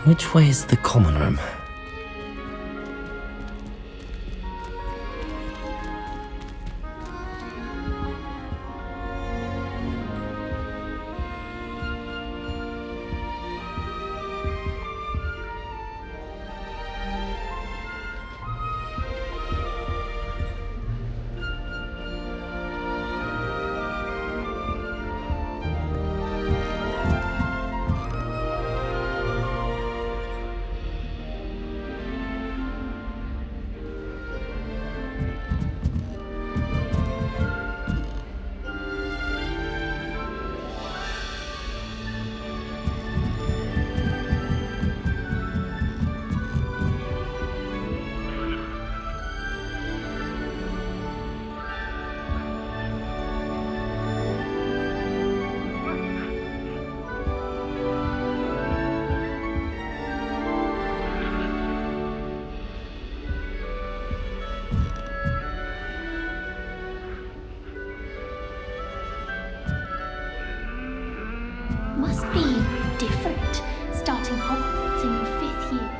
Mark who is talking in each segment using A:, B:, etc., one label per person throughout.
A: Which way is the common room?
B: Must be different, starting Hogwarts in your 5th year.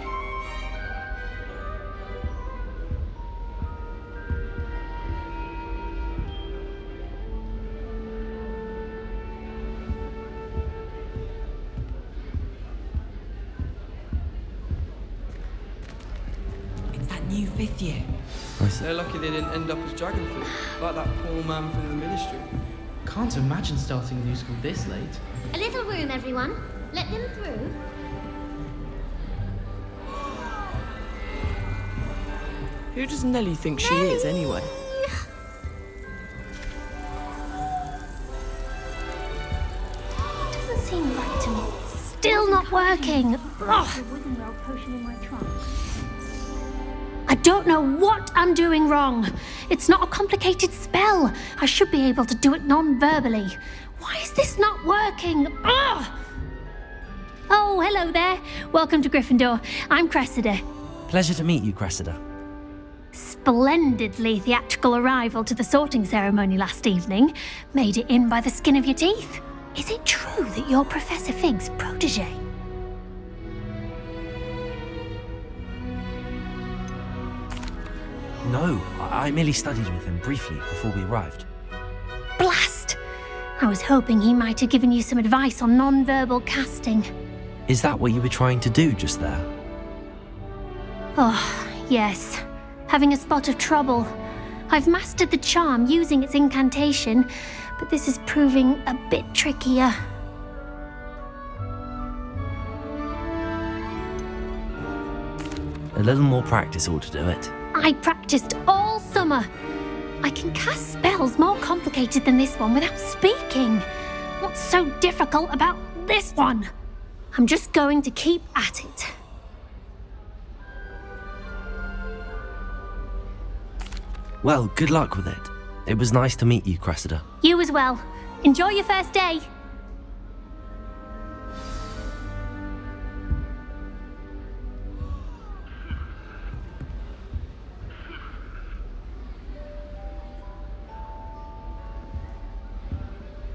C: It's that new 5th year.
D: They're lucky they didn't end up as Dragonfly, like that poor man from the Ministry.
E: Can't imagine starting a new school this late.
B: A little room, everyone. Let them through.
C: Who does Nellie think she is, anyway?
B: Doesn't seem right to me. Still not working. Ugh. I don't know what I'm doing wrong. It's not a complicated spell. I should be able to do it non-verbally. Why is this not working? Ugh! Oh, hello there. Welcome to Gryffindor. I'm Cressida.
A: Pleasure to meet you, Cressida.
B: Splendidly theatrical arrival to the sorting ceremony last evening. Made it in by the skin of your teeth. Is it true that you're Professor Fig's protege?
A: No, I merely studied with him briefly before we arrived.
B: Blast! I was hoping he might have given you some advice on non-verbal casting.
A: Is that what you were trying to do just there?
B: Oh, yes. Having a spot of trouble. I've mastered the charm using its incantation, but this is proving a bit trickier.
A: A little more practice ought to do it.
B: I practiced all summer. I can cast spells more complicated than this one without speaking. What's so difficult about this one? I'm just going to keep at it.
A: Well, good luck with it. It was nice to meet you, Cressida.
B: You as well. Enjoy your first day.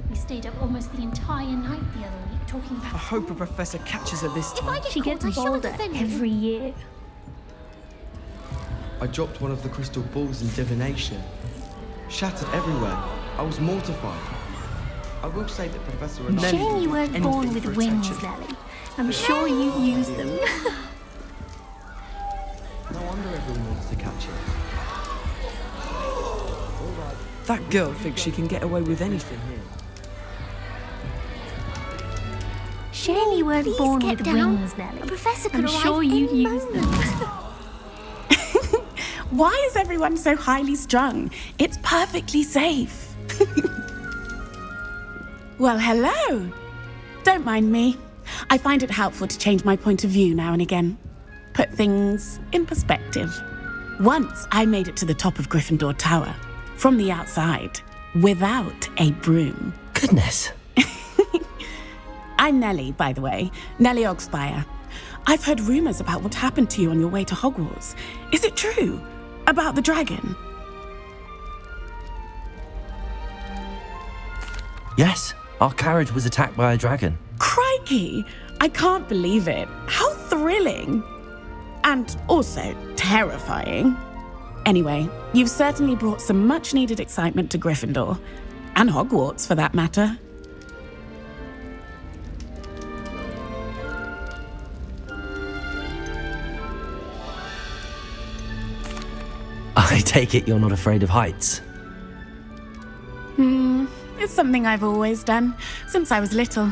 B: We stayed up almost the entire night the other week talking about...
C: I hope a professor catches her this time.
B: She gets bolder every year.
D: I dropped one of the crystal balls in divination. Shattered everywhere. I was mortified. I will say that Professor Ronen...
B: Shame you weren't born with wings, Nellie. I'm sure you used them.
D: No wonder everyone wants to catch it.
C: That girl thinks she can get away with anything here.
B: Shame you weren't born with wings, Nellie. A professor could I'm sure you used them.
F: Why is everyone so highly strung? It's perfectly safe. Well, hello. Don't mind me. I find it helpful to change my point of view now and again. Put things in perspective. Once I made it to the top of Gryffindor Tower, from the outside, without a broom.
A: Goodness.
F: I'm Nellie, by the way. Nellie Ogspire. I've heard rumors about what happened to you on your way to Hogwarts. Is it true? About the dragon?
A: Yes, our carriage was attacked by a dragon.
F: Crikey! I can't believe it. How thrilling. And also terrifying. Anyway, you've certainly brought some much-needed excitement to Gryffindor. And Hogwarts, for that matter.
A: I take it you're not afraid of heights.
F: It's something I've always done, since I was little.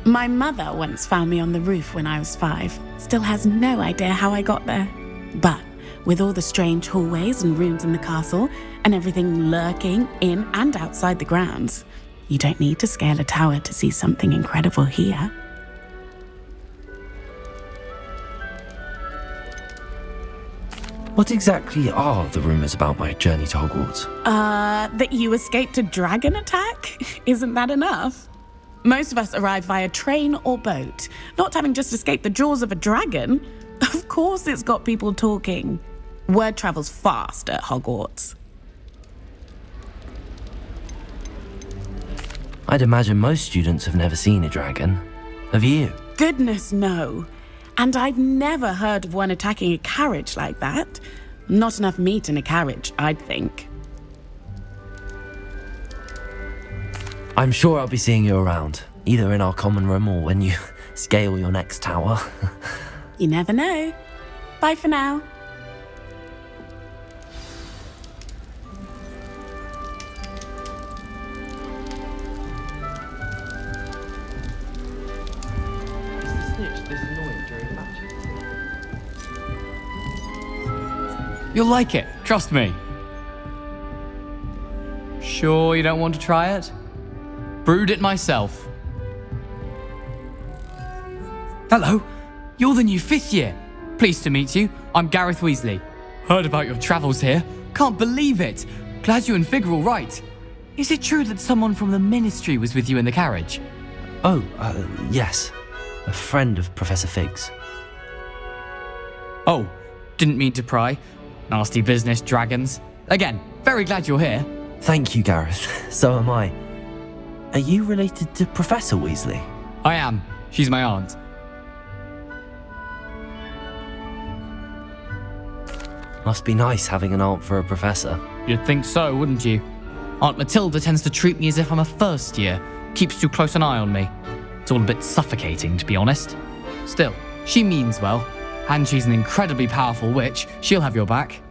F: My mother once found me on the roof when I was 5. Still has no idea how I got there. But with all the strange hallways and rooms in the castle, and everything lurking in and outside the grounds, you don't need to scale a tower to see something incredible here.
A: What exactly are the rumours about my journey to Hogwarts?
F: That you escaped a dragon attack? Isn't that enough? Most of us arrive via train or boat, not having just escaped the jaws of a dragon. Of course it's got people talking. Word travels fast at Hogwarts.
A: I'd imagine most students have never seen a dragon. Have you?
F: Goodness, no. And I've never heard of one attacking a carriage like that. Not enough meat in a carriage, I'd think.
A: I'm sure I'll be seeing you around, either in our common room or when you scale your next tower.
F: You never know. Bye for now.
D: Snitch this annoying during matches.
G: You'll like it, trust me. Sure you don't want to try it? Brewed it myself. Hello, you're the new 5th year. Pleased to meet you. I'm Garreth Weasley. Heard about your travels here. Can't believe it. Glad you and Fig are all right. Is it true that someone from the Ministry was with you in the carriage?
A: Oh, yes. A friend of Professor Fig's.
G: Oh, didn't mean to pry. Nasty business, dragons. Again, very glad you're here.
A: Thank you, Garreth. So am I. Are you related to Professor Weasley?
G: I am. She's my aunt.
A: Must be nice having an aunt for a professor.
G: You'd think so, wouldn't you? Aunt Matilda tends to treat me as if I'm a first year. Keeps too close an eye on me. It's all a bit suffocating, to be honest. Still, she means well. And she's an incredibly powerful witch. She'll have your back.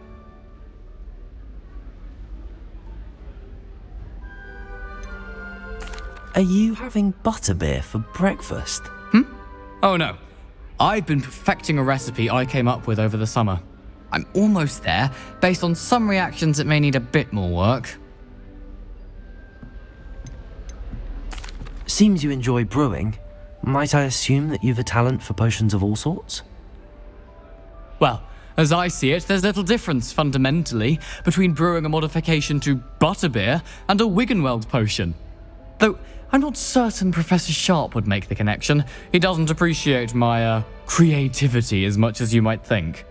A: Are you having butterbeer for breakfast?
G: Oh no. I've been perfecting a recipe I came up with over the summer. I'm almost there, based on some reactions that may need a bit more work.
A: Seems you enjoy brewing. Might I assume that you've a talent for potions of all sorts?
G: Well, as I see it, there's little difference, fundamentally, between brewing a modification to butterbeer and a Wiggenweld potion. Though, I'm not certain Professor Sharp would make the connection. He doesn't appreciate my, creativity as much as you might think.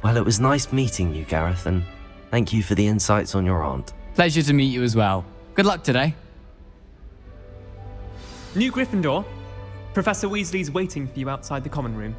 A: Well, it was nice meeting you, Garreth, and thank you for the insights on your aunt.
G: Pleasure to meet you as well. Good luck today.
H: New Gryffindor. Professor Weasley's waiting for you outside the common room.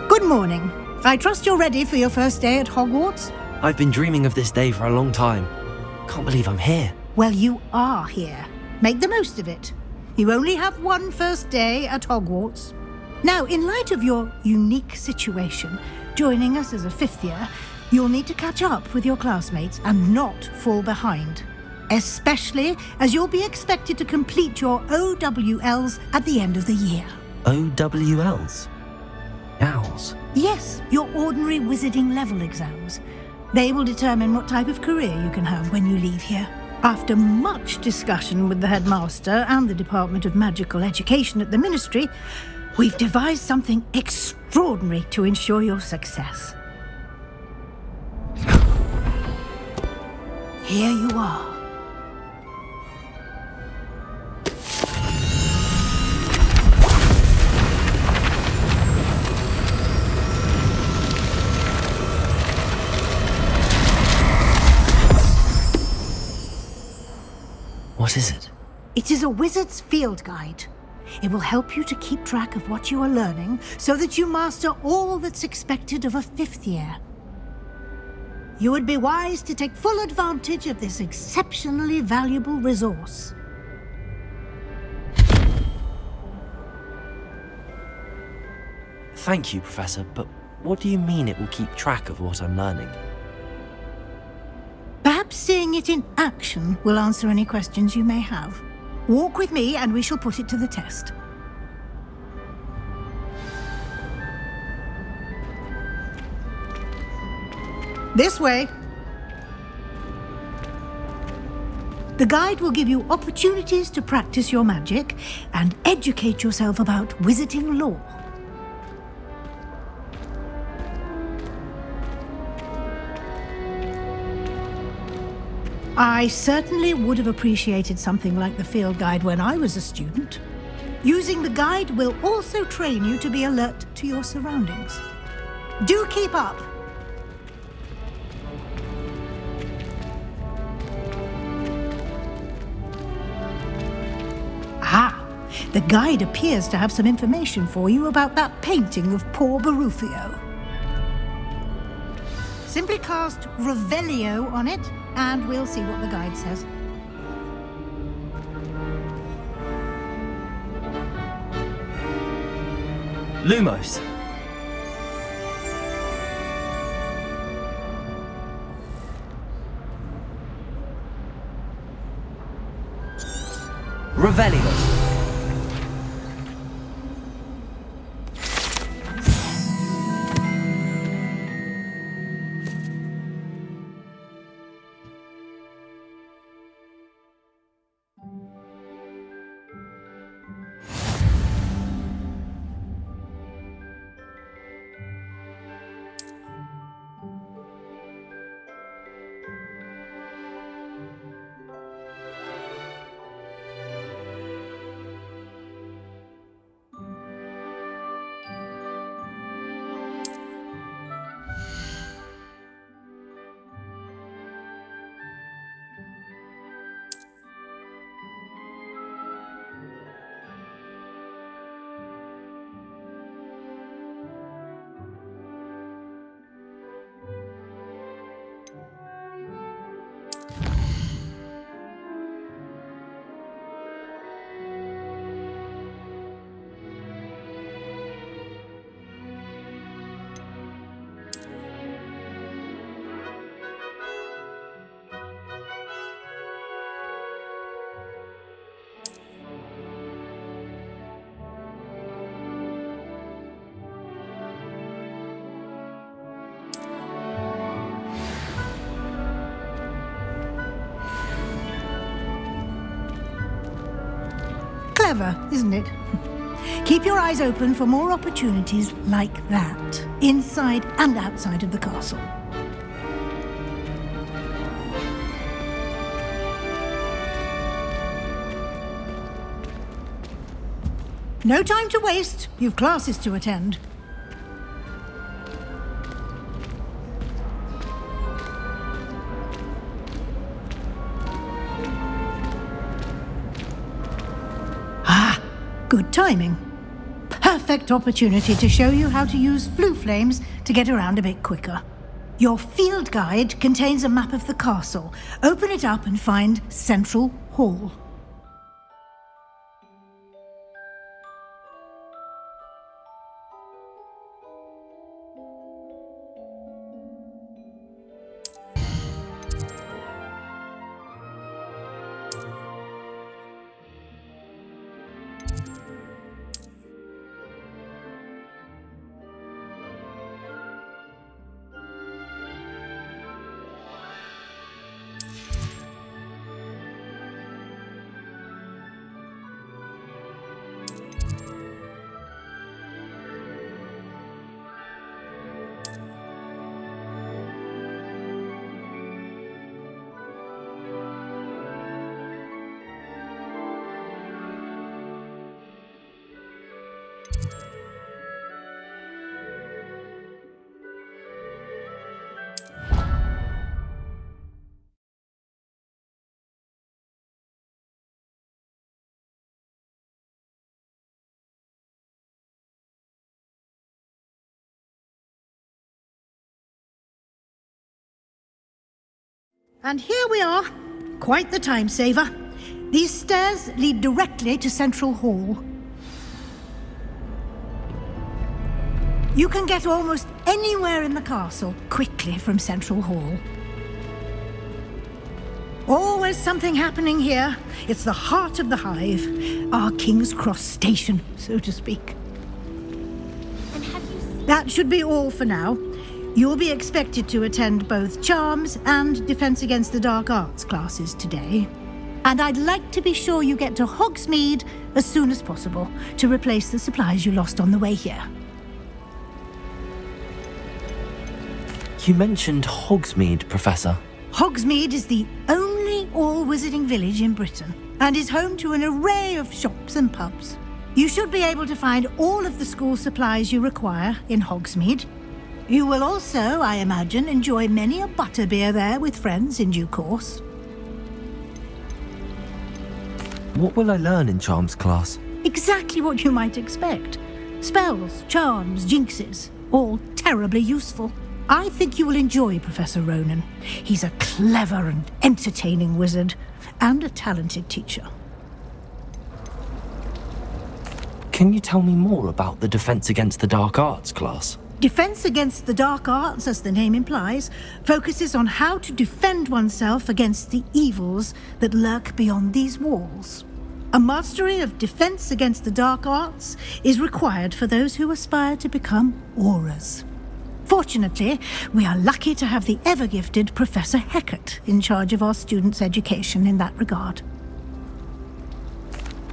I: Good morning. I trust you're ready for your first day at Hogwarts?
A: I've been dreaming of this day for a long time. Can't believe I'm here.
I: Well, you are here. Make the most of it. You only have one first day at Hogwarts. Now, in light of your unique situation, joining us as a 5th year, you'll need to catch up with your classmates and not fall behind. especially as you'll be expected to complete your OWLs at the end of the year.
A: OWLs? Owls?
I: Yes, your ordinary wizarding level exams. They will determine what type of career you can have when you leave here. After much discussion with the headmaster and the Department of Magical Education at the Ministry, we've devised something extraordinary to ensure your success. Here you are.
A: What is it?
I: It is a wizard's field guide. It will help you to keep track of what you are learning so that you master all that's expected of a 5th year. You would be wise to take full advantage of this exceptionally valuable resource.
A: Thank you, Professor, but what do you mean it will keep track of what I'm learning?
I: Perhaps seeing it in action will answer any questions you may have. Walk with me and we shall put it to the test. This way. The guide will give you opportunities to practice your magic and educate yourself about wizarding lore. I certainly would have appreciated something like the field guide when I was a student. Using the guide will also train you to be alert to your surroundings. Do keep up! Ah, the guide appears to have some information for you about that painting of poor Barufio. Simply cast Revelio on it, and we'll see what the guide says.
A: Lumos! Revelio!
I: Clever, isn't it? Keep your eyes open for more opportunities like that, inside and outside of the castle. No time to waste. You've classes to attend. Good timing. Perfect opportunity to show you how to use flue flames to get around a bit quicker. Your field guide contains a map of the castle. Open it up and find Central Hall. And here we are. Quite the time saver. These stairs lead directly to Central Hall. You can get almost anywhere in the castle quickly from Central Hall. Always something happening here. It's the heart of the Hive, our King's Cross station, so to speak. That should be all for now. You'll be expected to attend both Charms and Defense Against the Dark Arts classes today. And I'd like to be sure you get to Hogsmeade as soon as possible to replace the supplies you lost on the way here.
A: You mentioned Hogsmeade, Professor.
I: Hogsmeade is the only all-wizarding village in Britain and is home to an array of shops and pubs. You should be able to find all of the school supplies you require in Hogsmeade. You will also, I imagine, enjoy many a butterbeer there with friends in due course.
A: What will I learn in Charms class?
I: Exactly what you might expect. Spells, charms, jinxes, all terribly useful. I think you will enjoy Professor Ronen. He's a clever and entertaining wizard, and a talented teacher.
A: Can you tell me more about the Defense Against the Dark Arts class?
I: Defense Against the Dark Arts, as the name implies, focuses on how to defend oneself against the evils that lurk beyond these walls. A mastery of Defense Against the Dark Arts is required for those who aspire to become auras. Fortunately, we are lucky to have the ever-gifted Professor Hecat in charge of our students' education in that regard.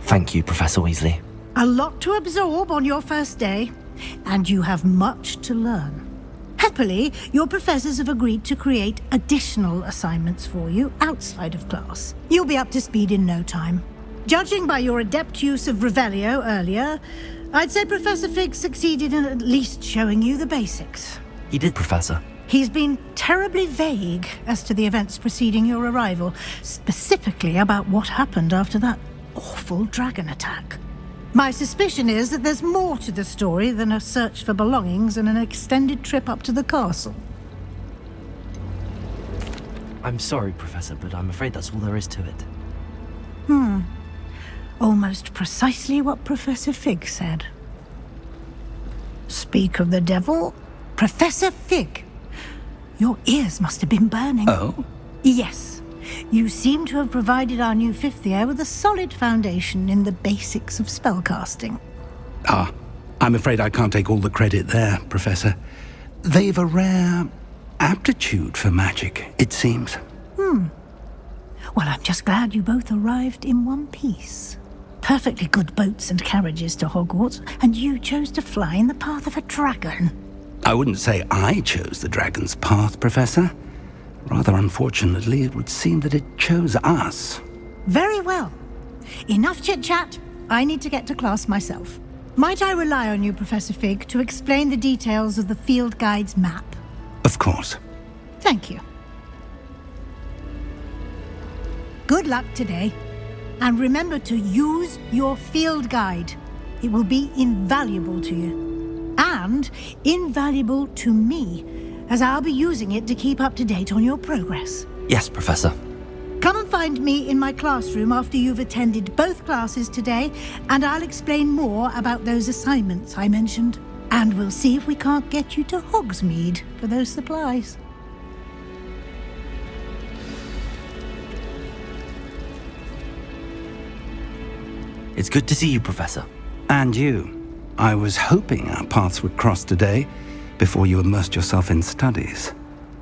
A: Thank you, Professor Weasley.
I: A lot to absorb on your first day, and you have much to learn. Happily, your professors have agreed to create additional assignments for you outside of class. You'll be up to speed in no time. Judging by your adept use of Revelio earlier, I'd say Professor Fig succeeded in at least showing you the basics.
A: He did, Professor.
I: He's been terribly vague as to the events preceding your arrival, specifically about what happened after that awful dragon attack. My suspicion is that there's more to the story than a search for belongings and an extended trip up to the castle.
A: I'm sorry, Professor, but I'm afraid that's all there is to it.
I: Almost precisely what Professor Fig said. Speak of the devil, Professor Fig. Your ears must have been burning.
J: Oh?
I: Yes. You seem to have provided our new fifth year with a solid foundation in the basics of spellcasting.
J: I'm afraid I can't take all the credit there, Professor. They've a rare aptitude for magic, it seems.
I: Well, I'm just glad you both arrived in one piece. Perfectly good boats and carriages to Hogwarts, and you chose to fly in the path of a dragon.
J: I wouldn't say I chose the dragon's path, Professor. Rather unfortunately, it would seem that it chose us.
I: Very well. Enough chit-chat. I need to get to class myself. Might I rely on you, Professor Fig, to explain the details of the field guide's map?
J: Of course.
I: Thank you. Good luck today. And remember to use your field guide. It will be invaluable to you. And invaluable to me, as I'll be using it to keep up to date on your progress.
A: Yes, Professor.
I: Come and find me in my classroom after you've attended both classes today, and I'll explain more about those assignments I mentioned. And we'll see if we can't get you to Hogsmeade for those supplies.
A: It's good to see you, Professor.
J: And you. I was hoping our paths would cross today, before you immersed yourself in studies.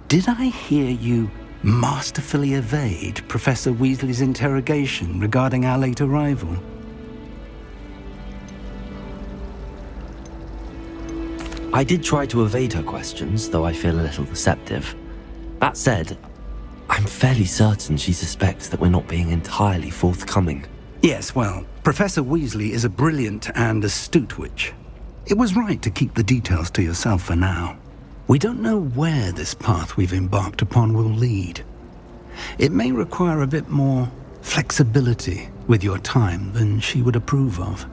J: Did I hear you masterfully evade Professor Weasley's interrogation regarding our late arrival?
A: I did try to evade her questions, though I feel a little deceptive. That said, I'm fairly certain she suspects that we're not being entirely forthcoming.
J: Yes, well, Professor Weasley is a brilliant and astute witch. It was right to keep the details to yourself for now. We don't know where this path we've embarked upon will lead. It may require a bit more flexibility with your time than she would approve of.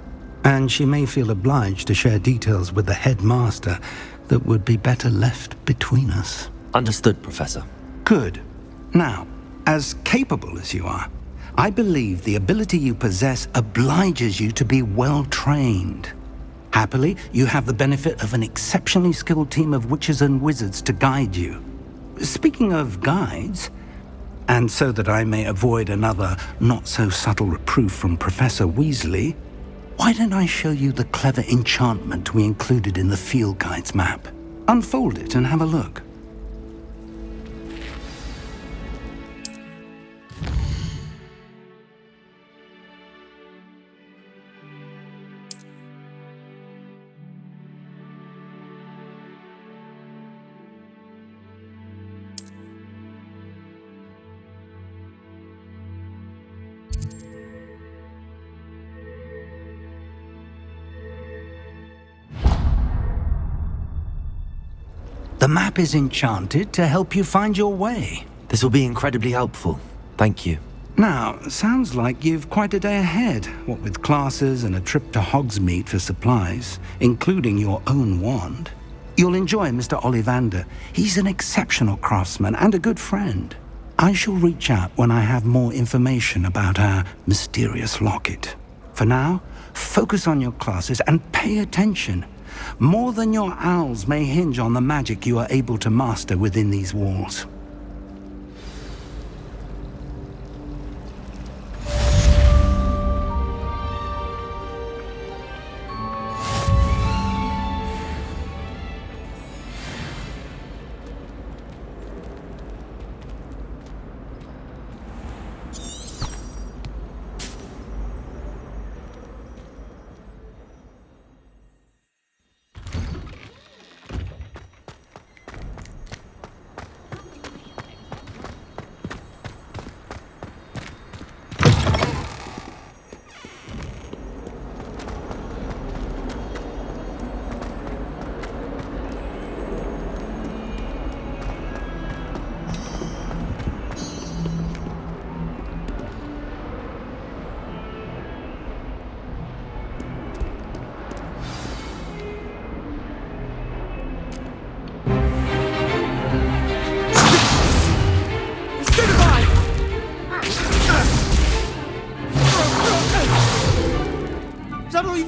J: And she may feel obliged to share details with the headmaster that would be better left between us.
A: Understood, Professor.
J: Good. Now, As capable as you are, I believe the ability you possess obliges you to be well-trained. Happily, you have the benefit of an exceptionally skilled team of witches and wizards to guide you. Speaking of guides, and so that I may avoid another not-so-subtle reproof from Professor Weasley, why don't I show you the clever enchantment we included in the field guide's map? Unfold it and have a look. The map is enchanted to help you find your way.
A: This will be incredibly helpful. Thank you.
J: Now, sounds like you've quite a day ahead, what with classes and a trip to Hogsmeade for supplies, including your own wand. You'll enjoy Mr. Ollivander. He's an exceptional craftsman and a good friend. I shall reach out when I have more information about our mysterious locket. For now, focus on your classes and pay attention. More than your owls may hinge on the magic you are able to master within these walls.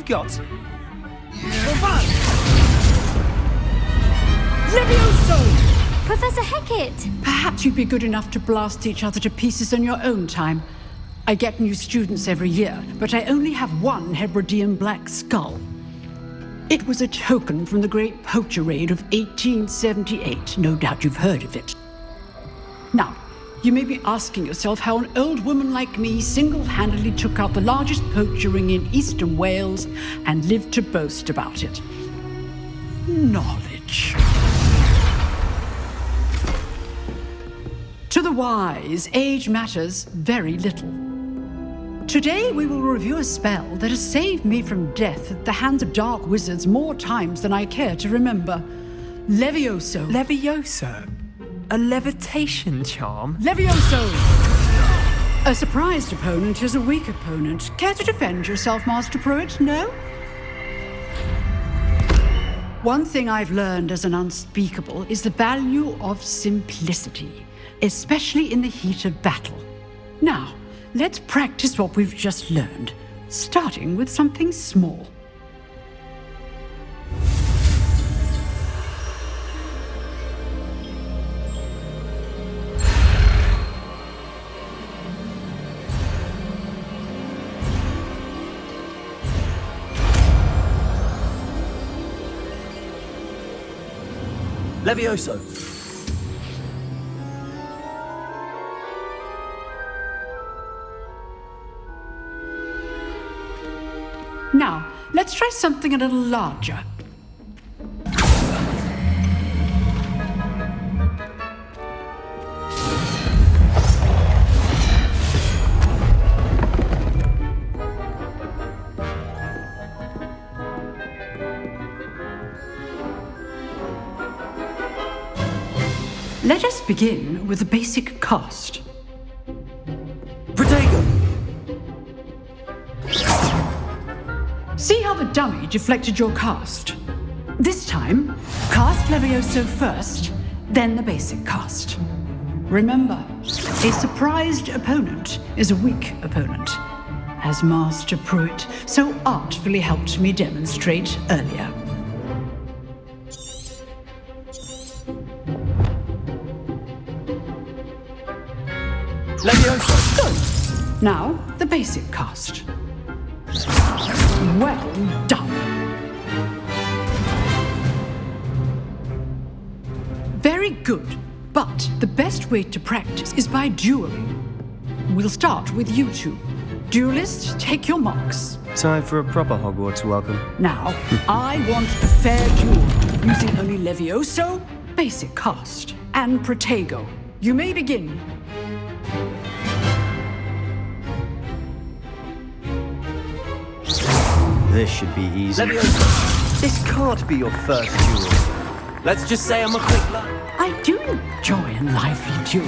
K: Got?
L: Levioso!
M: Professor Hecat!
L: Perhaps you'd be good enough to blast each other to pieces in your own time. I get new students every year, but I only have one Hebridean black skull. It was a token from the Great Poacher Raid of 1878. No doubt you've heard of it. Now, you may be asking yourself how an old woman like me single-handedly took out the largest poacher ring in eastern Wales and lived to boast about it. Knowledge. To the wise, age matters very little. Today we will review a spell that has saved me from death at the hands of dark wizards more times than I care to remember. Levioso.
H: Levioso? A levitation charm?
L: Levioso! A surprised opponent is a weak opponent. Care to defend yourself, Master Pruitt? No? One thing I've learned as an unspeakable is the value of simplicity, especially in the heat of battle. Now, let's practice what we've just learned, starting with something small.
K: Levioso.
L: Now, let's try something a little larger. Let us begin with the basic cast.
K: Protego!
L: See how the dummy deflected your cast? This time, cast Levioso first, then the basic cast. Remember, a surprised opponent is a weak opponent, as Master Pruitt so artfully helped me demonstrate earlier.
D: Levioso!
L: Good. Now, the basic cast. Well done. Very good. But the best way to practice is by dueling. We'll start with you two. Duelists, take your marks.
K: Time for a proper Hogwarts welcome.
L: Now, I want a fair duel, using only Levioso, basic cast, and Protego. You may begin.
K: This should be easy. Levioso, this can't be your first duel.
A: Let's just say I'm a quick learner.
L: I do enjoy a lively duel.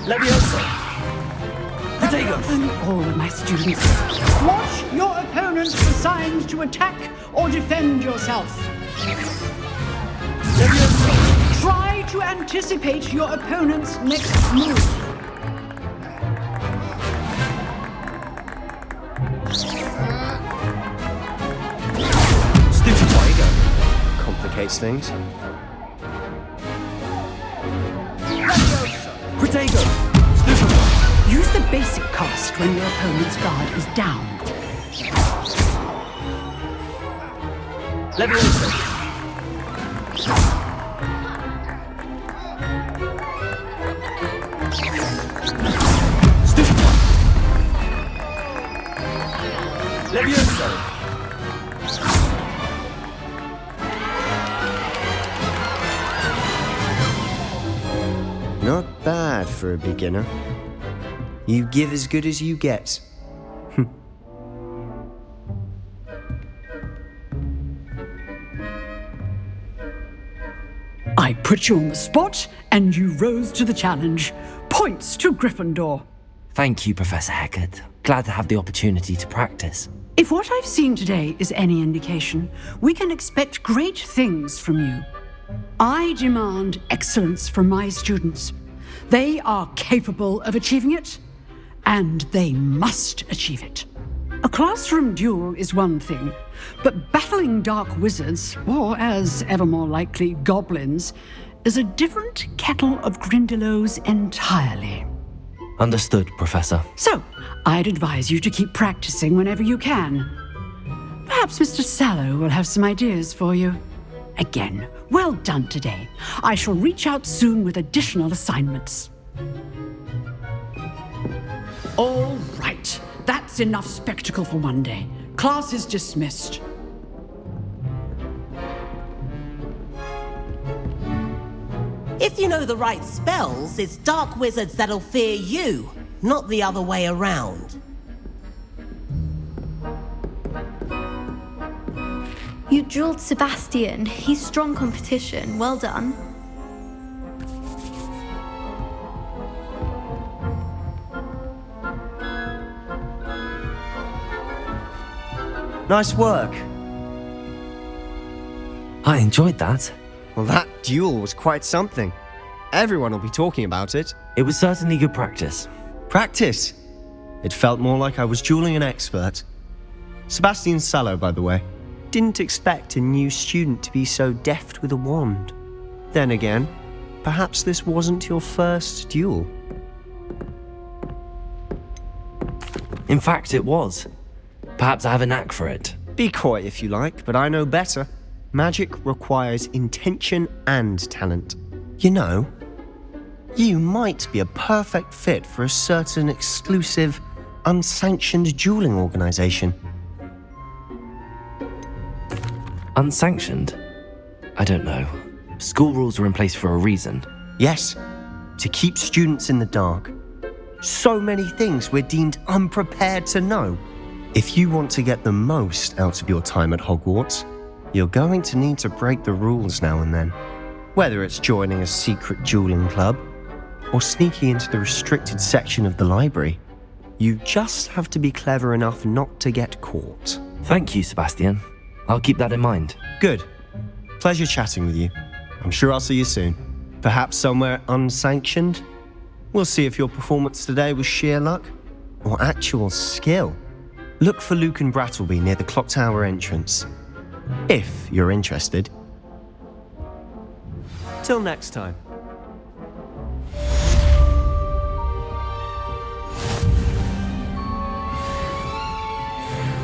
K: Levioso!
L: Protego! And all of my students. Watch your opponent assigned to attack or defend yourself.
K: Levioso!
L: Try to anticipate your opponent's next move.
K: Stupid Protego complicates things.
A: Protego!
L: Use the basic cast when your opponent's guard is down.
K: Levioso!
A: Stupid one!
K: Levioso! Not bad for a beginner. You give as good as you get.
L: I put you on the spot, and you rose to the challenge. Points to Gryffindor.
A: Thank you, Professor Hecat. Glad to have the opportunity to practice.
L: If what I've seen today is any indication, we can expect great things from you. I demand excellence from my students. They are capable of achieving it, and they must achieve it. A classroom duel is one thing, but battling dark wizards, or as ever more likely, goblins, is a different kettle of Grindylows entirely.
A: Understood, Professor.
L: So, I'd advise you to keep practicing whenever you can. Perhaps Mr. Sallow will have some ideas for you. Again, well done today. I shall reach out soon with additional assignments. All right, that's enough spectacle for one day. Class is dismissed.
M: If you know the right spells, it's dark wizards that'll fear you, not the other way around.
N: You dueled Sebastian. He's strong competition. Well done.
K: Nice work.
A: I enjoyed that.
K: Well, that duel was quite something. Everyone will be talking about it.
A: It was certainly good practice.
K: Practice? It felt more like I was dueling an expert. Sebastian Sallow, by the way. Didn't expect a new student to be so deft with a wand. Then again, perhaps this wasn't your first duel.
A: In fact, it was. Perhaps I have a knack for it.
K: Be coy if you like, but I know better. Magic requires intention and talent. You know, you might be a perfect fit for a certain exclusive, unsanctioned dueling organization.
A: Unsanctioned? I don't know. School rules are in place for a reason.
K: Yes, to keep students in the dark. So many things we're deemed unprepared to know. If you want to get the most out of your time at Hogwarts, you're going to need to break the rules now and then. Whether it's joining a secret dueling club, or sneaking into the restricted section of the library, you just have to be clever enough not to get caught.
A: Thank you, Sebastian. I'll keep that in mind.
K: Good. Pleasure chatting with you. I'm sure I'll see you soon. Perhaps somewhere unsanctioned? We'll see if your performance today was sheer luck or actual skill. Look for Luke and Brattleby near the clock tower entrance, if you're interested. Till next time.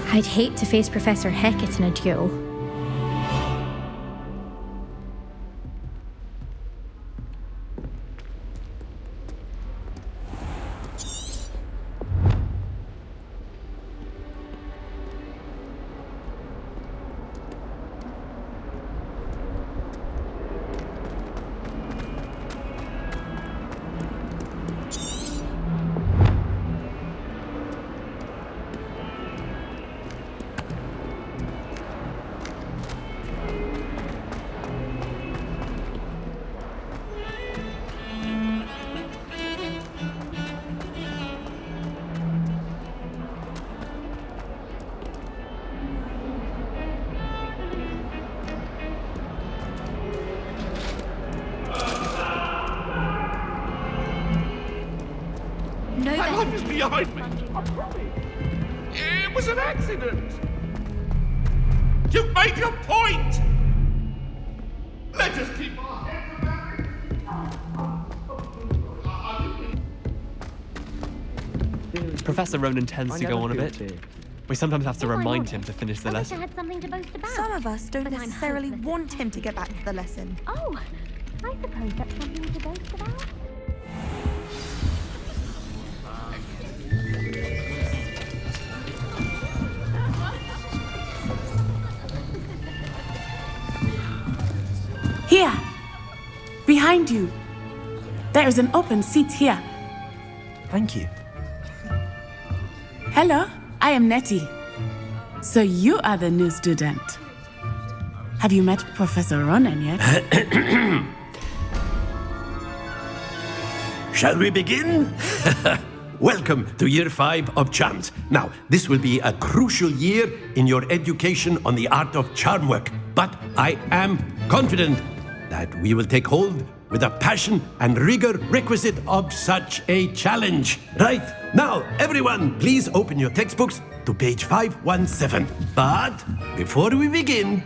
N: I'd hate to face Professor Hecat in a duel.
O: My life is behind me. I promise. It was an accident. You've made your point. Let us keep our heads about.
H: Professor Ronen tends to go on a bit. We sometimes have to remind him to finish the lesson.
P: Had something to boast about.
Q: Some of us don't
P: But I'm
Q: necessarily
P: hopeless.
Q: want him to get back to the lesson.
P: Oh, I suppose that's something to boast about.
F: Here! Behind you! There is an open seat here.
A: Thank you.
F: Hello, I am Nettie. So you are the new student. Have you met Professor Ronen yet?
R: Shall we begin? Welcome to Year 5 of Charms. Now, this will be a crucial year in your education on the art of charm work, but I am confident that we will take hold with the passion and rigor requisite of such a challenge. Right, now, everyone, please open your textbooks to page 517. But before we begin,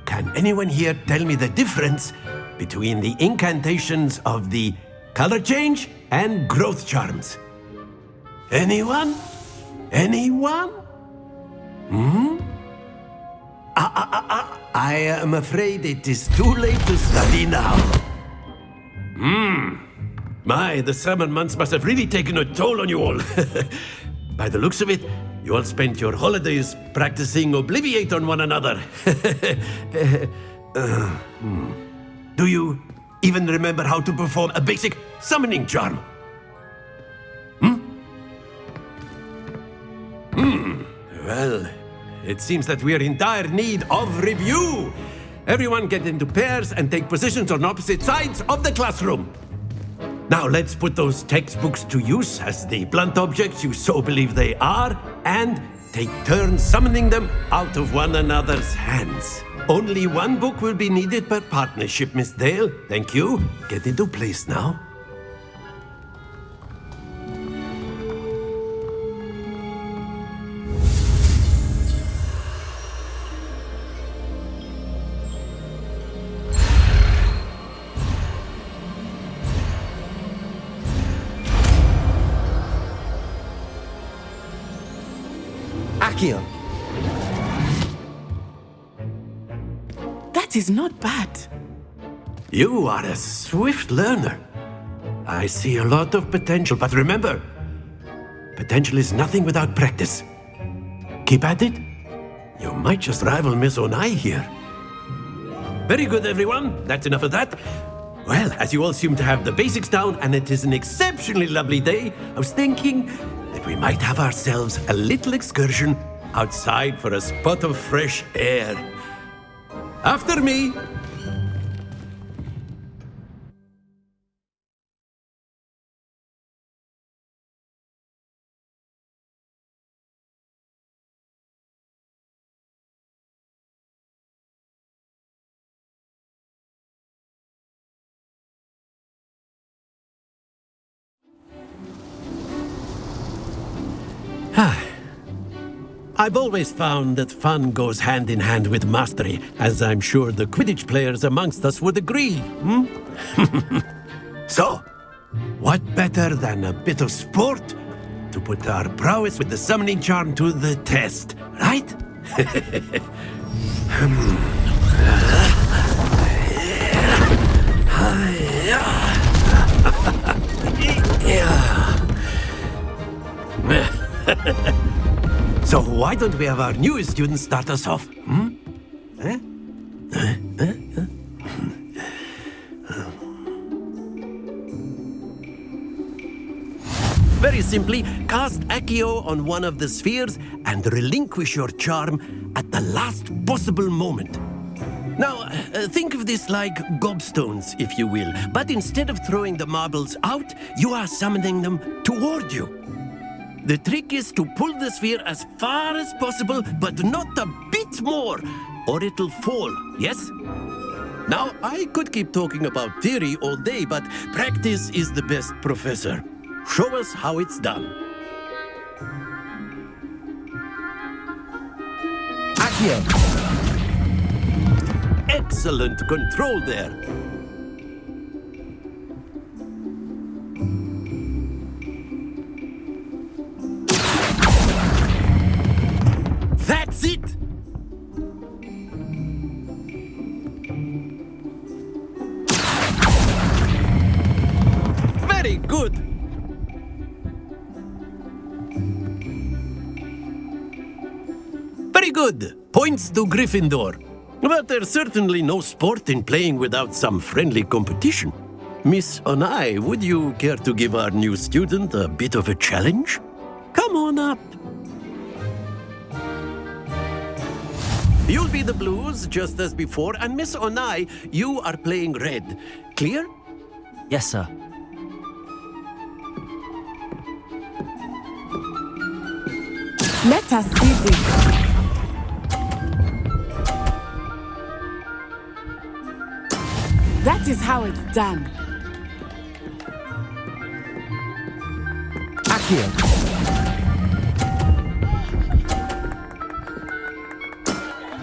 R: can anyone here tell me the difference between the incantations of the color change and growth charms? Anyone? Anyone? I am afraid it is too late to study now. My, the summer months must have really taken a toll on you all. By the looks of it, you all spent your holidays practicing Obliviate on one another. Do you even remember how to perform a basic summoning charm? Well, it seems that we are in dire need of review. Everyone get into pairs and take positions on opposite sides of the classroom. Now let's put those textbooks to use as the blunt objects you so believe they are, and take turns summoning them out of one another's hands. Only one book will be needed per partnership, Miss Dale. Thank you. Get into place now. Accio.
F: That is not bad.
R: You are a swift learner. I see a lot of potential, but remember, potential is nothing without practice. Keep at it. You might just rival Miss Onai here. Very good, everyone. That's enough of that. Well, as you all seem to have the basics down, and it is an exceptionally lovely day, I was thinking that we might have ourselves a little excursion outside for a spot of fresh air. After me. I've always found that fun goes hand in hand with mastery, as I'm sure the Quidditch players amongst us would agree. So, what better than a bit of sport to put our prowess with the summoning charm to the test, right? So why don't we have our newest student start us off? Very simply, cast Accio on one of the spheres and relinquish your charm at the last possible moment. Now, think of this like gobstones, if you will, but instead of throwing the marbles out, you are summoning them toward you. The trick is to pull the sphere as far as possible, but not a bit more, or it'll fall, yes? Now, I could keep talking about theory all day, but practice is the best professor. Show us how it's done. Accio. Excellent control there. That's it! Very good! Very good! Points to Gryffindor. But there's certainly no sport in playing without some friendly competition. Miss Onai, would you care to give our new student a bit of a challenge? Come on up. You'll be the blues, just as before, and Miss Onai, you are playing red. Clear?
A: Yes, sir.
F: Let us see this. That is how it's done.
K: Accio.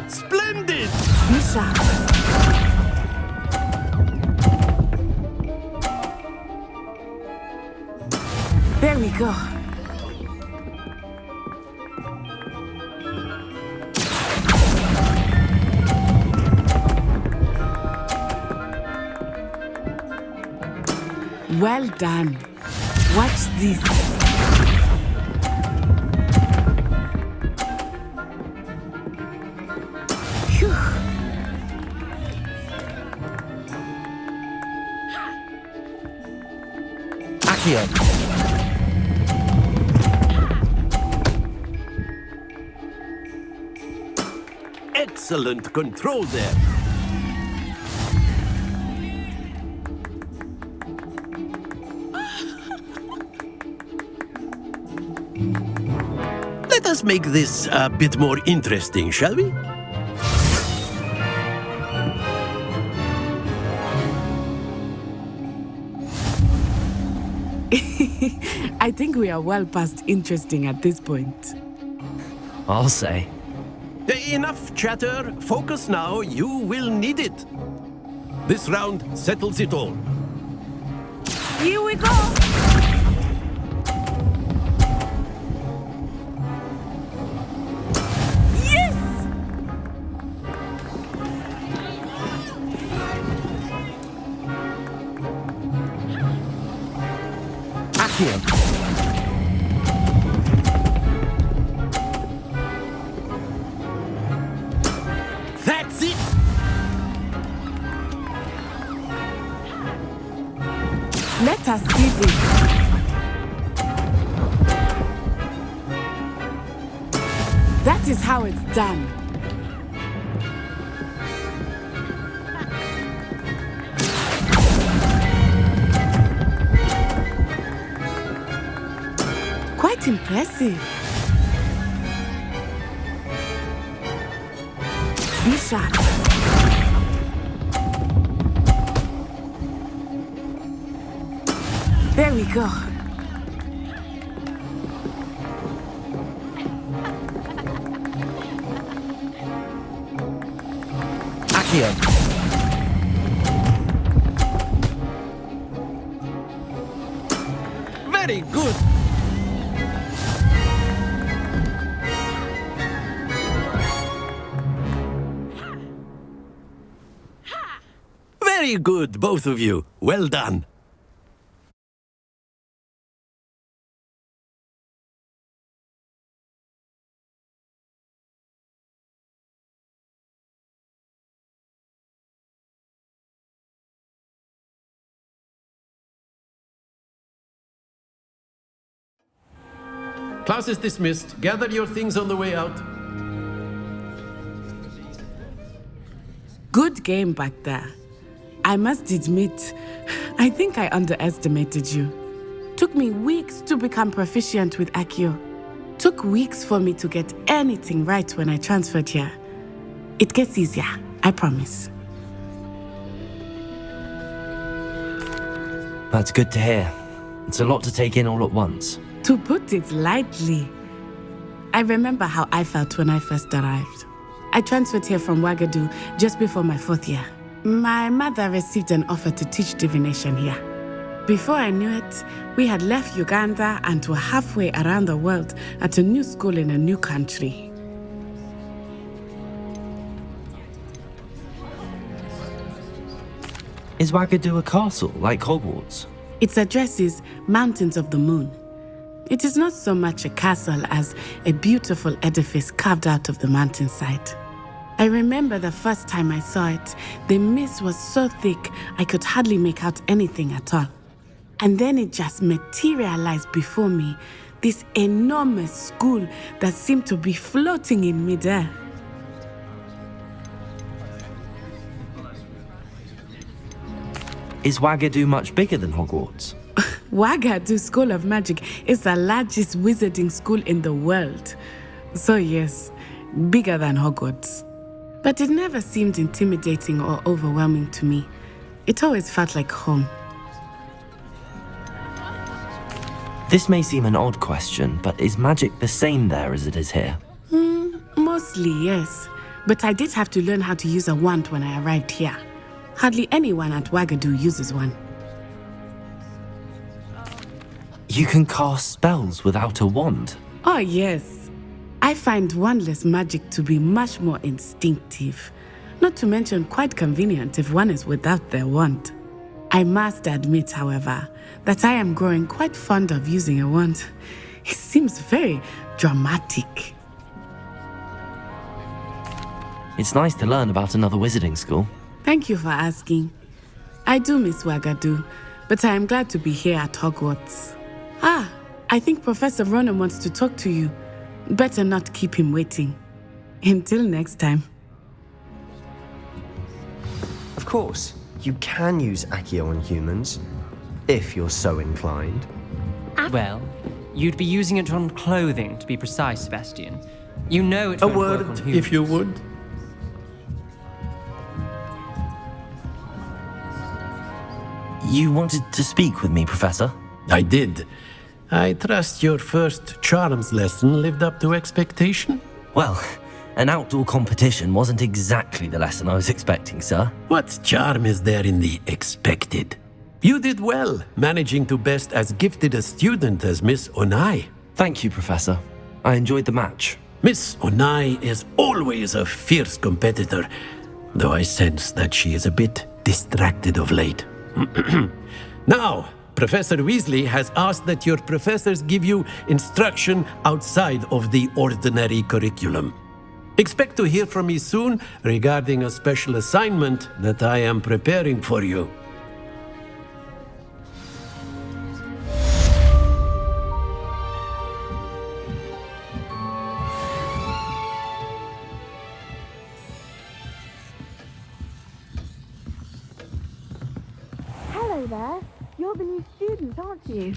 R: Splendid!
F: Bishop. There we go. Well done. Watch this. Phew.
K: Accio.
R: Excellent control there. Let us make this a bit more interesting, shall we?
F: I think we are well past interesting at this point.
A: I'll say.
R: Enough chatter. Focus now. You will need it. This round settles it all.
F: Here we go.
R: That's it!
F: Let us see this. That is how it's done. Quite impressive. Bishop. There we go.
A: Accio.
R: Very good. Very good, both of you. Well done. Class is dismissed. Gather your things on the way out.
F: Good game back there. I must admit, I think I underestimated you. Took me weeks to become proficient with Accio. Took weeks for me to get anything right when I transferred here. It gets easier, I promise.
A: That's good to hear. It's a lot to take in all at once.
F: To put it lightly, I remember how I felt when I first arrived. I transferred here from Ouagadougou just before my 4th year. My mother received an offer to teach divination here. Before I knew it, we had left Uganda and were halfway around the world at a new school in a new country.
A: Is Ouagadougou a castle, like Hogwarts?
F: Its address is Mountains of the Moon. It is not so much a castle as a beautiful edifice carved out of the mountainside. I remember the first time I saw it, the mist was so thick I could hardly make out anything at all. And then it just materialized before me, this enormous school that seemed to be floating in midair.
A: Is Ouagadougou much bigger than Hogwarts?
F: Ouagadougou School of Magic is the largest wizarding school in the world. So yes, bigger than Hogwarts. But it never seemed intimidating or overwhelming to me. It always felt like home.
A: This may seem an odd question, but is magic the same there as it is here?
F: Mostly, yes. But I did have to learn how to use a wand when I arrived here. Hardly anyone at Ouagadougou uses one.
A: You can cast spells without a wand?
F: Oh, yes. I find wandless magic to be much more instinctive. Not to mention quite convenient if one is without their wand. I must admit, however, that I am growing quite fond of using a wand. It seems very dramatic.
A: It's nice to learn about another wizarding school.
F: Thank you for asking. I do miss Ouagadougou, but I am glad to be here at Hogwarts. I think Professor Ronen wants to talk to you. Better not keep him waiting. Until next time.
K: Of course, you can use Accio on humans, if you're so inclined.
Q: Well, you'd be using it on clothing, to be precise, Sebastian. You know it won't work on humans.
R: If you would.
A: You wanted to speak with me, Professor?
R: I did. I trust your first charms lesson lived up to expectation?
A: Well, an outdoor competition wasn't exactly the lesson I was expecting, sir.
R: What charm is there in the expected? You did well, managing to best as gifted a student as Miss Onai.
A: Thank you, Professor. I enjoyed the match.
R: Miss Onai is always a fierce competitor, though I sense that she is a bit distracted of late. Now, Professor Weasley has asked that your professors give you instruction outside of the ordinary curriculum. Expect to hear from me soon regarding a special assignment that I am preparing for you.
P: Hello there. You're the new student, aren't you?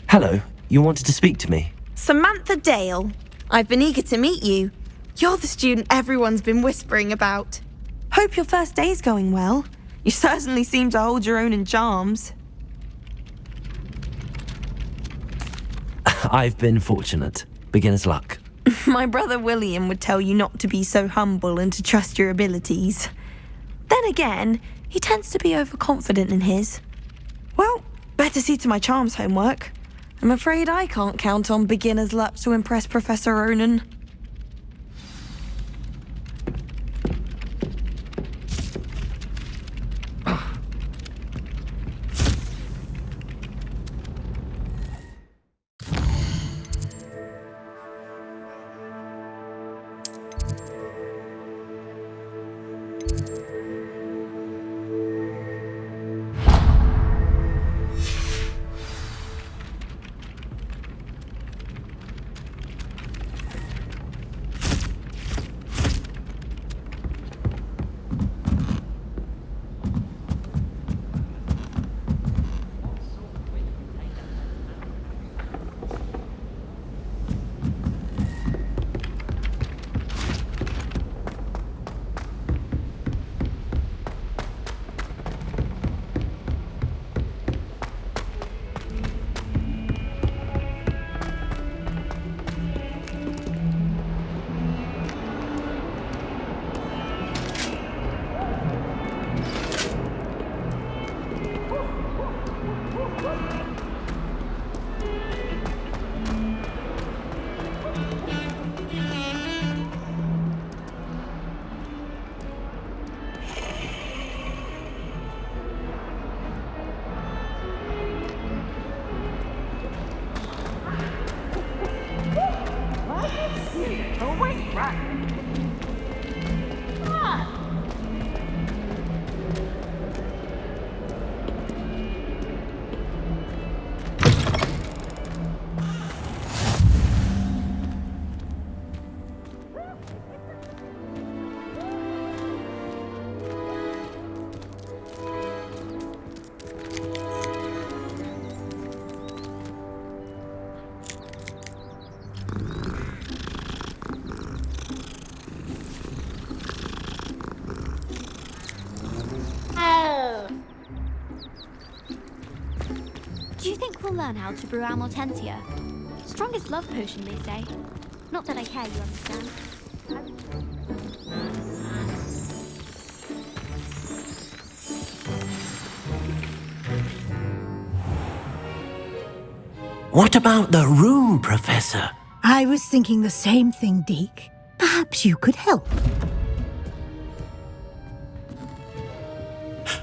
A: Hello, you wanted to speak to me?
S: Samantha Dale. I've been eager to meet you. You're the student everyone's been whispering about. Hope your first day's going well. You certainly seem to hold your own in charms.
A: I've been fortunate. Beginner's luck.
S: My brother William would tell you not to be so humble and to trust your abilities. Then again, he tends to be overconfident in his. Well, better see to my charms homework. I'm afraid I can't count on beginner's luck to impress Professor Ronen.
T: Do you think we'll learn how to brew our Mortentia? Strongest love potion, they say. Not that I care, you understand.
R: What about the room, Professor?
I: I was thinking the same thing, Deke. Perhaps you could help.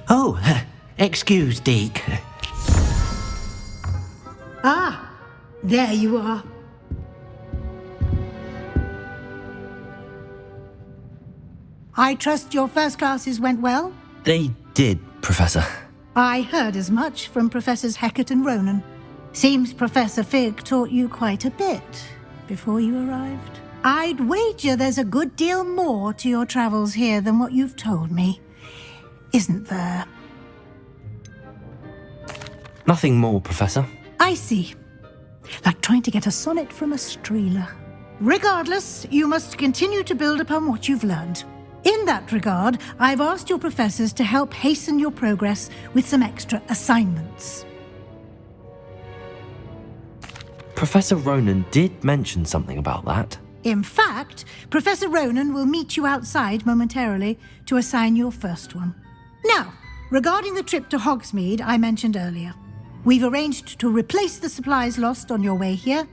R: Oh, excuse, Deke.
I: Ah, there you are. I trust your first classes went well?
A: They did, Professor.
I: I heard as much from Professors Hecat and Ronen. Seems Professor Fig taught you quite a bit before you arrived. I'd wager there's a good deal more to your travels here than what you've told me. Isn't there?
A: Nothing more, Professor.
I: I see. Like trying to get a sonnet from a streeler. Regardless, you must continue to build upon what you've learned. In that regard, I've asked your professors to help hasten your progress with some extra assignments.
A: Professor Ronen did mention something about that.
I: In fact, Professor Ronen will meet you outside momentarily to assign your first one. Now, regarding the trip to Hogsmeade I mentioned earlier, we've arranged to replace the supplies lost on your way here,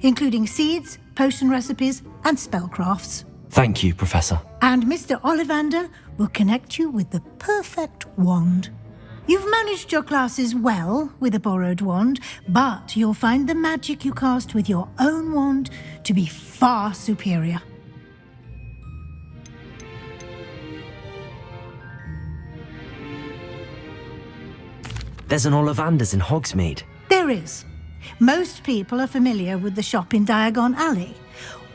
I: including seeds, potion recipes, and spellcrafts.
A: Thank you, Professor.
I: And Mr. Ollivander will connect you with the perfect wand. You've managed your classes well with a borrowed wand, but you'll find the magic you cast with your own wand to be far superior.
A: There's an Ollivander's in Hogsmeade.
I: There is. Most people are familiar with the shop in Diagon Alley.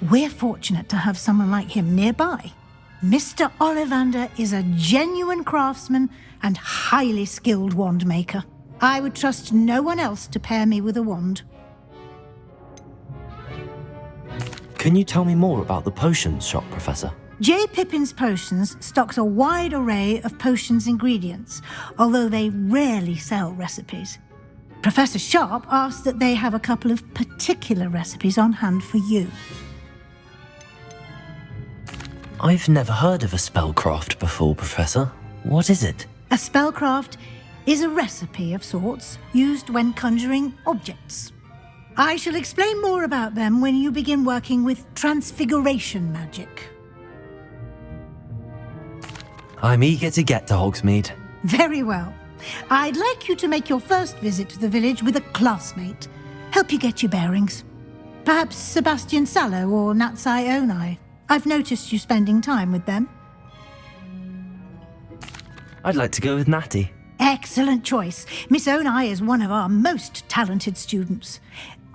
I: We're fortunate to have someone like him nearby. Mr. Ollivander is a genuine craftsman and highly skilled wand maker. I would trust no one else to pair me with a wand.
A: Can you tell me more about the potions shop, Professor?
I: J. Pippin's Potions stocks a wide array of potions ingredients, although they rarely sell recipes. Professor Sharp asked that they have a couple of particular recipes on hand for you.
A: I've never heard of a spellcraft before, Professor. What is it?
I: A spellcraft is a recipe of sorts used when conjuring objects. I shall explain more about them when you begin working with transfiguration magic.
A: I'm eager to get to Hogsmeade.
I: Very well. I'd like you to make your first visit to the village with a classmate. Help you get your bearings. Perhaps Sebastian Sallow or Natsai Onai. I've noticed you spending time with them.
A: I'd like to go with Natty.
I: Excellent choice. Miss Onai is one of our most talented students.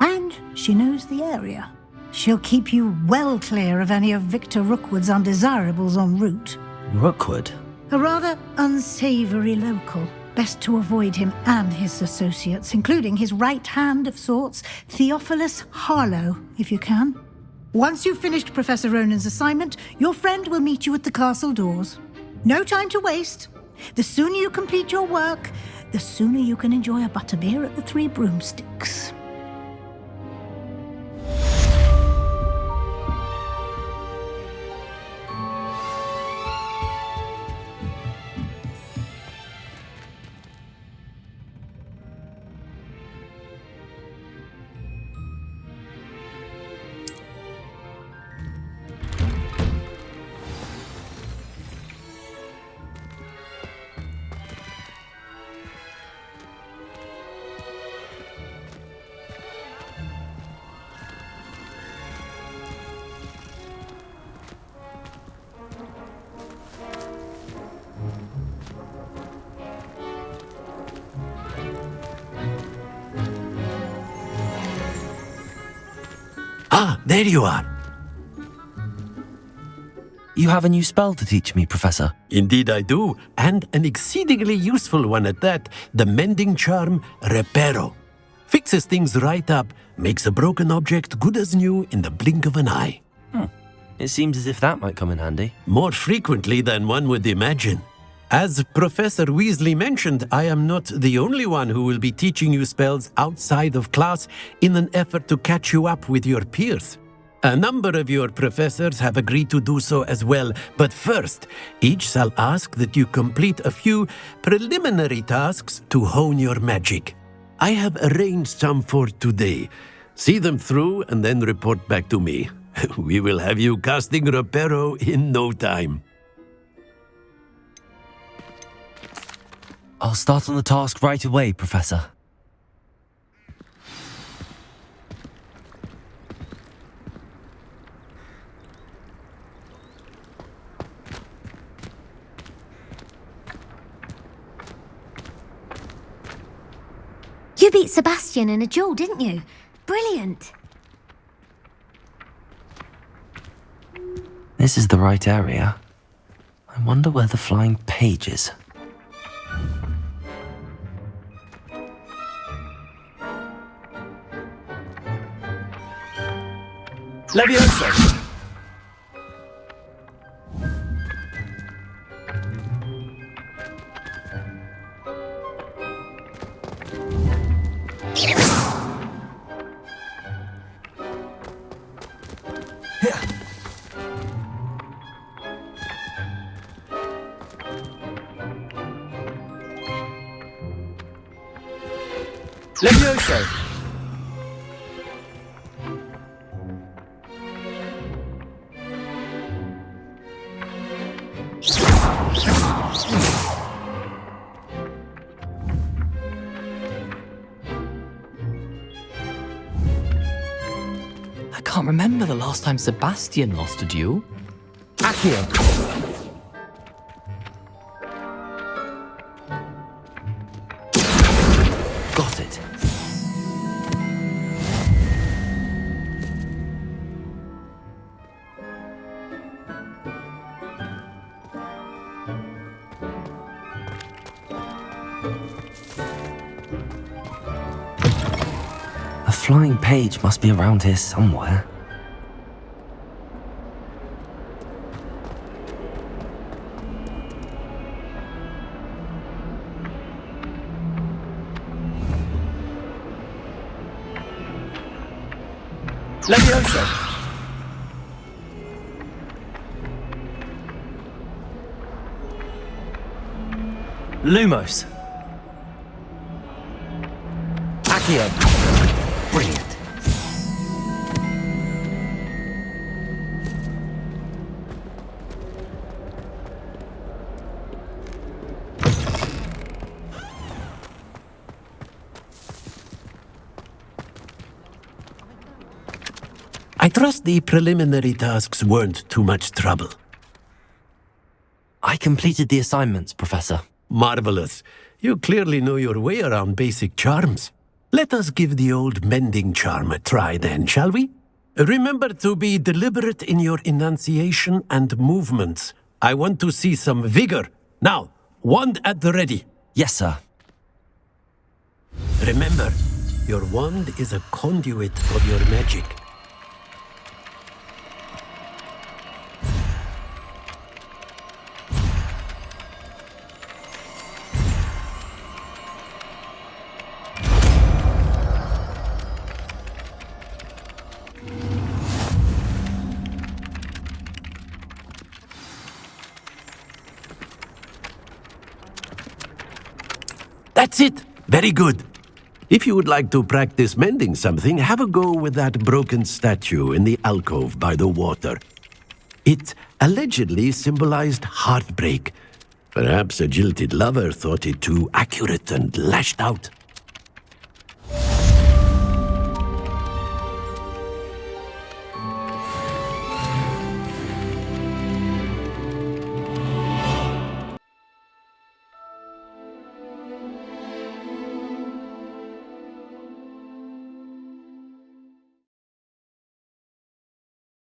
I: And she knows the area. She'll keep you well clear of any of Victor Rookwood's undesirables en route.
A: Rookwood?
I: A rather unsavoury local. Best to avoid him and his associates, including his right hand of sorts, Theophilus Harlow, if you can. Once you've finished Professor Ronen's assignment, your friend will meet you at the castle doors. No time to waste. The sooner you complete your work, the sooner you can enjoy a butterbeer at the Three Broomsticks.
R: Ah, there you are.
A: You have a new spell to teach me, Professor.
R: Indeed I do, and an exceedingly useful one at that, the mending charm Reparo. Fixes things right up, makes a broken object good as new in the blink of an eye.
A: It seems as if that might come in handy.
R: More frequently than one would imagine. As Professor Weasley mentioned, I am not the only one who will be teaching you spells outside of class in an effort to catch you up with your peers. A number of your professors have agreed to do so as well, but first, each shall ask that you complete a few preliminary tasks to hone your magic. I have arranged some for today. See them through and then report back to me. We will have you casting Reparo in no time.
A: I'll start on the task right away, Professor.
B: You beat Sebastian in a duel, didn't you? Brilliant.
A: This is the right area. I wonder where the flying page is.
R: Levioso!
A: Levioso!
G: I can't remember the last time Sebastian lost a duel.
A: Accio! Got it. A flying page must be around here somewhere.
R: Levioso!
A: Lumos. Accio. Brilliant.
R: I trust the preliminary tasks weren't too much trouble.
A: I completed the assignments, Professor.
R: Marvelous. You clearly know your way around basic charms. Let us give the old mending charm a try then, shall we? Remember to be deliberate in your enunciation and movements. I want to see some vigor. Now, wand at the ready.
A: Yes, sir.
R: Remember, your wand is a conduit of your magic. That's it! Very good. If you would like to practice mending something, have a go with that broken statue in the alcove by the water. It allegedly symbolized heartbreak. Perhaps a jilted lover thought it too accurate and lashed out.